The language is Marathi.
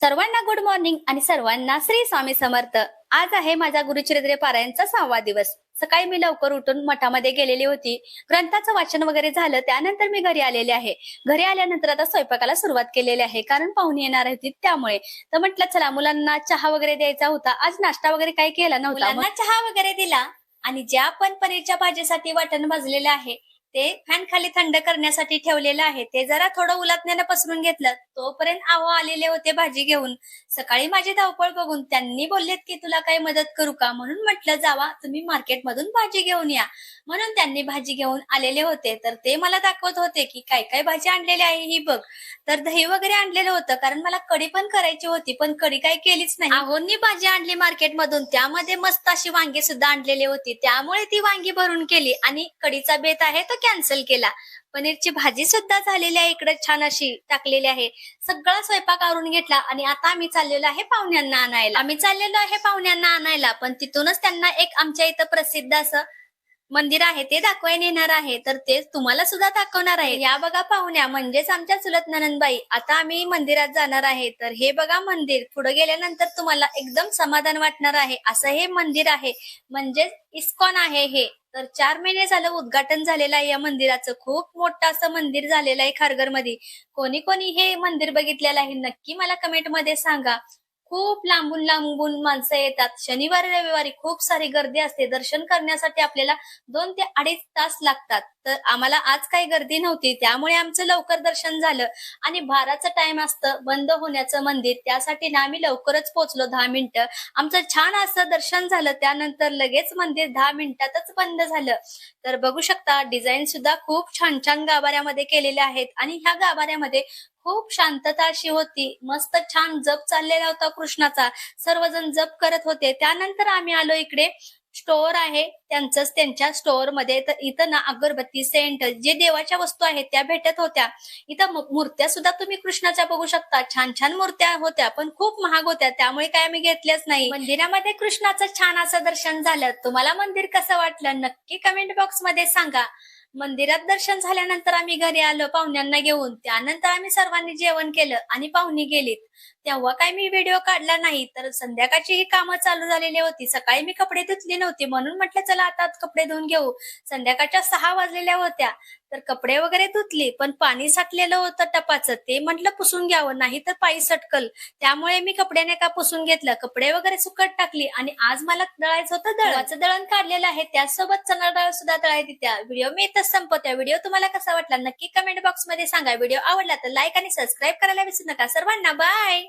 सर्वांना गुड मॉर्निंग आणि सर्वांना श्री स्वामी समर्थ। आज आहे माझा गुरुचरित्र पारायणचा 6वा दिवस। सकाळी मी लवकर उठून मठामध्ये गेलेली होती। ग्रंथाचं वाचन वगैरे झालं, त्यानंतर मी घरी आलेले आहे। घरी आल्यानंतर आता स्वयंपाकाला सुरुवात केलेली आहे, कारण पाहुणे येणार होती त्यामुळे। तर म्हटलं चला मुलांना चहा वगैरे द्यायचा होता, आज नाश्ता वगैरे काही केला नव्हता, मुलांना चहा वगैरे दिला आणि ज्या आपण पनीरच्या भाजीसाठी वाटण भाजलेलं आहे ते फॅन खाली थंड करण्यासाठी ठेवलेलं आहे, ते जरा थोडं उलटण्यानं पसरून घेतलं। तोपर्यंत आहो आलेले होते भाजी घेऊन। सकाळी माझी धावपळ बघून त्यांनी बोललेत की तुला काही मदत करू का, म्हणून म्हटलं जावा तुम्ही मार्केटमधून भाजी घेऊन या। म्हणून त्यांनी भाजी घेऊन आलेले होते, तर ते मला दाखवत होते की काय काय भाजी आणलेली आहे ही बघ। तर दही वगैरे आणलेलं होतं, कारण मला कढी पण करायची होती, पण कढी काही केलीच नाही। आहोंनी भाजी आणली मार्केटमधून, त्यामध्ये मस्त अशी वांगी सुद्धा आणलेली होती, त्यामुळे ती वांगी भरून केली आणि कढीचा बेत आहे तो कॅन्सल केला। पनीरची भाजी सुद्धा झालेली आहे, इकडे छान अशी टाकलेली आहे। सगळा स्वयंपाक आवरून घेतला आणि आता आम्ही चाललेलो आहे पाहुण्यांना आणायला। पण तिथूनच त्यांना एक आमच्या इथं प्रसिद्ध असं मंदिर आहे ते दाखवायला येणार आहे, तर ते तुम्हाला सुद्धा दाखवणार आहे। या बघा पाहुण्या, म्हणजेच आमच्या चुलत ननंदबाई। आता आम्ही मंदिरात जाणार आहे, तर हे बघा मंदिर। पुढे गेल्यानंतर तुम्हाला एकदम समाधान वाटणार आहे, असं हे मंदिर आहे, म्हणजेच इस्कॉन आहे हे। तर 4 महिने झालं उद्घाटन झालेलं आहे या मंदिराचं। खूप मोठं असं मंदिर झालेलं आहे खारघर मध्ये। कोणी कोणी हे मंदिर बघितलेलं आहे नक्की मला कमेंट मध्ये सांगा। खूप लांबून लांबून माणसं येतात, शनिवारी रविवारी खूप सारी गर्दी असते। दर्शन करण्यासाठी आपल्याला 2 ते 2.5 तास लागतात, तर आम्हाला आज काही गर्दी नव्हती, त्यामुळे आमचं लवकर दर्शन झालं। आणि 12चा टाइम असतं बंद होण्याचं मंदिर, त्यासाठी ना आम्ही लवकरच पोहोचलो। 10 मिनिटं आमचं छान असं दर्शन झालं, त्यानंतर लगेच मंदिर 10 मिनिटातच बंद झालं। तर बघू शकता डिझाईन सुद्धा खूप छान छान गाभाऱ्यामध्ये केलेले आहेत आणि ह्या गाभाऱ्यामध्ये खूप शांतता अशी होती। मस्त छान जप चाललेला होता कृष्णाचा, सर्वजण जप करत होते। त्यानंतर आम्ही आलो इकडे, स्टोअर आहे त्यांचंच, त्यांच्या स्टोअर मध्ये। तर इथं ना अगरबत्ती, सेंट, जे देवाच्या वस्तू आहेत त्या भेटत होत्या। इथं मूर्त्या सुद्धा तुम्ही कृष्णाच्या बघू शकता, छान छान मूर्त्या होत्या, पण खूप महाग होत्या, त्यामुळे काय आम्ही घेतल्याच नाही। मंदिरामध्ये कृष्णाचं छान असं दर्शन झालं। तुम्हाला मंदिर कसं वाटलं नक्की कमेंट बॉक्स मध्ये सांगा। मंदिरात दर्शन झाल्यानंतर आम्ही घरी आलो पाहुण्यांना घेऊन। त्यानंतर आम्ही सर्वांनी जेवण केलं आणि पाहुणी गेलीत, तेव्हा काही मी व्हिडिओ काढला नाही। तर संध्याकाळची ही कामं चालू झालेली होती। सकाळी मी कपडे धुतली नव्हती, म्हणून म्हटलं चला आता कपडे धुवून घेऊ। संध्याकाळच्या 6 वाजलेल्या होत्या, तर कपडे वगैरे धुतली, पण पाणी साठलेलं होतं टपाचं, ते म्हटलं पुसून घ्यावं, नाही तर पायी सटकल। त्यामुळे मी कपड्याने का पुसून घेतलं, कपडे वगैरे सुकत टाकली आणि आज मला दळायचं होतं, दळाचं दळण काढलेलं आहे, त्यासोबत चणा डाळ सुद्धा दळायची। त्या व्हिडिओ मी इथंच संपवते। व्हिडिओ तुम्हाला कसा वाटला नक्की कमेंट बॉक्स मध्ये सांगा। व्हिडिओ आवडला तर लाईक आणि सबस्क्राईब करायला विसरू नका। सर्वांना बाय।